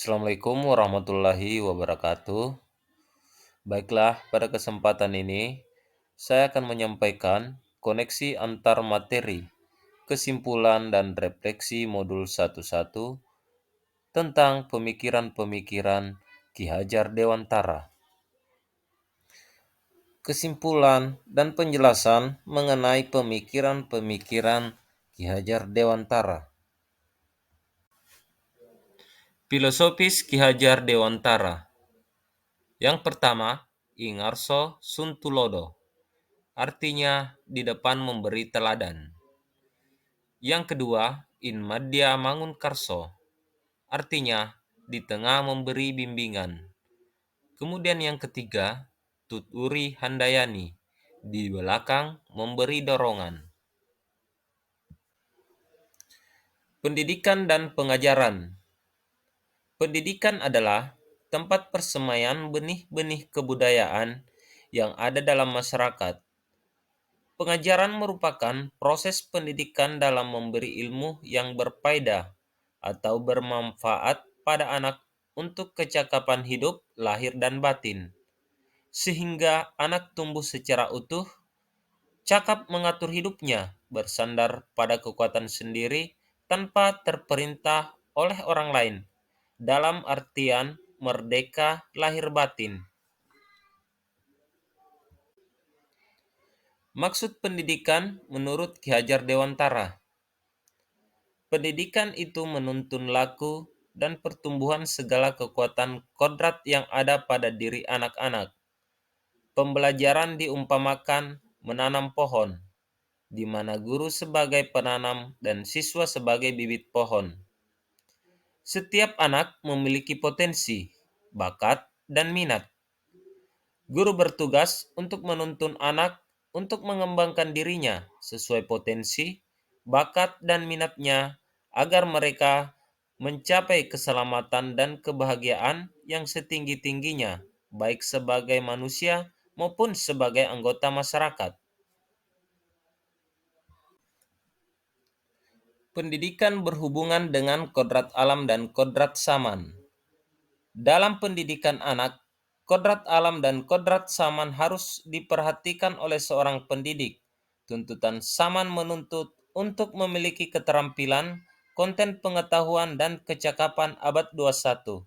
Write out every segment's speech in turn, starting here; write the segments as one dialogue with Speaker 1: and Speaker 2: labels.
Speaker 1: Assalamualaikum warahmatullahi wabarakatuh. Baiklah, pada kesempatan ini saya akan menyampaikan koneksi antar materi, kesimpulan dan refleksi modul 11 tentang pemikiran-pemikiran Ki Hajar Dewantara. Kesimpulan dan penjelasan mengenai pemikiran-pemikiran Ki Hajar Dewantara. Filosofis Ki Hajar Dewantara. Yang pertama, Ingarso Suntulodo, artinya di depan memberi teladan. Yang kedua, In Madya Mangunkarso, artinya di tengah memberi bimbingan. Kemudian yang ketiga, Tuturi Handayani, di belakang memberi dorongan. Pendidikan dan pengajaran. Pendidikan adalah tempat persemaian benih-benih kebudayaan yang ada dalam masyarakat. Pengajaran merupakan proses pendidikan dalam memberi ilmu yang berfaedah atau bermanfaat pada anak untuk kecakapan hidup, lahir dan batin, sehingga anak tumbuh secara utuh, cakap mengatur hidupnya, bersandar pada kekuatan sendiri tanpa terperintah oleh orang lain, dalam artian merdeka lahir batin. Maksud pendidikan menurut Ki Hajar Dewantara. Pendidikan itu menuntun laku dan pertumbuhan segala kekuatan kodrat yang ada pada diri anak-anak. Pembelajaran diumpamakan menanam pohon, di mana guru sebagai penanam dan siswa sebagai bibit pohon. Setiap anak memiliki potensi, bakat, dan minat. Guru bertugas untuk menuntun anak untuk mengembangkan dirinya sesuai potensi, bakat, dan minatnya agar mereka mencapai keselamatan dan kebahagiaan yang setinggi-tingginya, baik sebagai manusia maupun sebagai anggota masyarakat. Pendidikan berhubungan dengan kodrat alam dan kodrat saman. Dalam pendidikan anak, kodrat alam dan kodrat saman harus diperhatikan oleh seorang pendidik. Tuntutan saman menuntut untuk memiliki keterampilan, konten pengetahuan, dan kecakapan abad 21.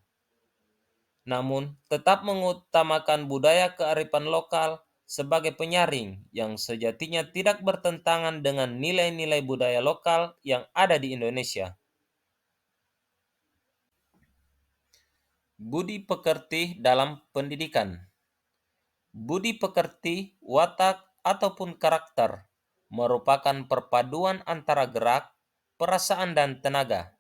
Speaker 1: Namun, tetap mengutamakan budaya kearifan lokal sebagai penyaring yang sejatinya tidak bertentangan dengan nilai-nilai budaya lokal yang ada di Indonesia. Budi pekerti dalam pendidikan. Budi pekerti, watak, ataupun karakter merupakan perpaduan antara gerak, perasaan, dan tenaga.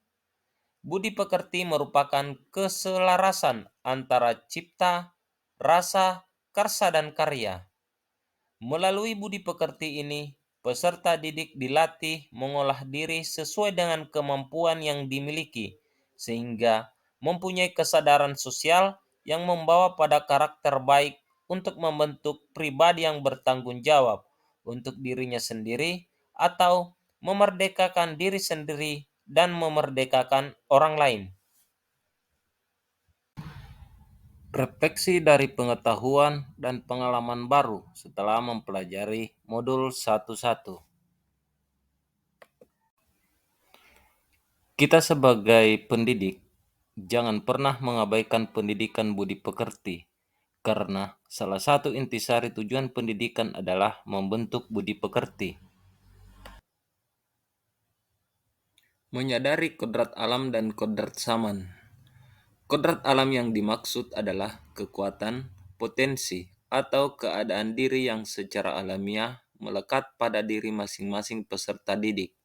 Speaker 1: Budi pekerti merupakan keselarasan antara cipta, rasa, karsa, dan karya. Melalui budi pekerti ini, peserta didik dilatih mengolah diri sesuai dengan kemampuan yang dimiliki, sehingga mempunyai kesadaran sosial yang membawa pada karakter baik untuk membentuk pribadi yang bertanggung jawab untuk dirinya sendiri atau memerdekakan diri sendiri dan memerdekakan orang lain. Refleksi dari pengetahuan dan pengalaman baru setelah mempelajari modul 11. Kita sebagai pendidik, jangan pernah mengabaikan pendidikan budi pekerti, karena salah satu intisari tujuan pendidikan adalah membentuk budi pekerti. Menyadari kodrat alam dan kodrat saman. Kodrat alam yang dimaksud adalah kekuatan, potensi, atau keadaan diri yang secara alamiah melekat pada diri masing-masing peserta didik.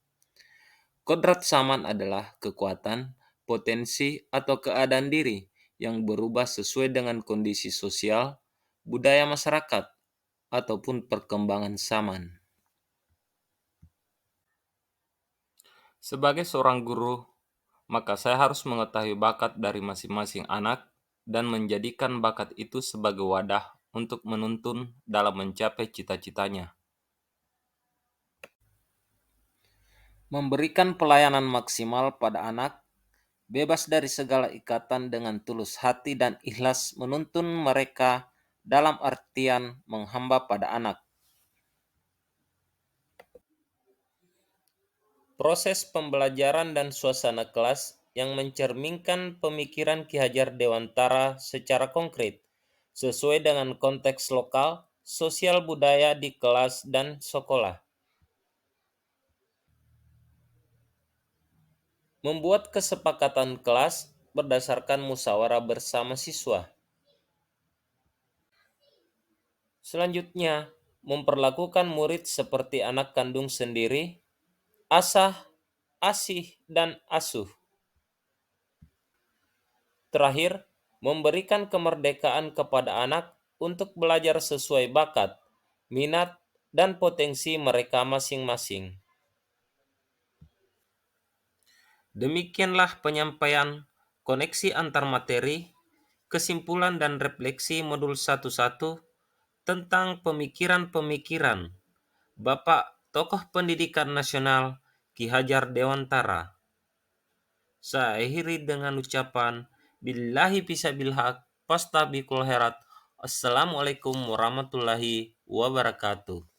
Speaker 1: Kodrat saman adalah kekuatan, potensi, atau keadaan diri yang berubah sesuai dengan kondisi sosial, budaya masyarakat, ataupun perkembangan zaman. Sebagai seorang guru, maka saya harus mengetahui bakat dari masing-masing anak dan menjadikan bakat itu sebagai wadah untuk menuntun dalam mencapai cita-citanya. Memberikan pelayanan maksimal pada anak bebas dari segala ikatan dengan tulus hati dan ikhlas menuntun mereka dalam artian menghamba pada anak. Proses pembelajaran dan suasana kelas yang mencerminkan pemikiran Ki Hajar Dewantara secara konkret, sesuai dengan konteks lokal, sosial budaya di kelas dan sekolah. Membuat kesepakatan kelas berdasarkan musyawarah bersama siswa. Selanjutnya, memperlakukan murid seperti anak kandung sendiri, asah, asih, dan asuh. Terakhir, memberikan kemerdekaan kepada anak untuk belajar sesuai bakat, minat, dan potensi mereka masing-masing. Demikianlah penyampaian koneksi antar materi, kesimpulan dan refleksi modul 11 tentang pemikiran-pemikiran Bapak Tokoh Pendidikan Nasional Ki Hajar Dewantara. Saya akhiri dengan ucapan billahi fisabil haq fastabiqul khairat. Assalamualaikum warahmatullahi wabarakatuh.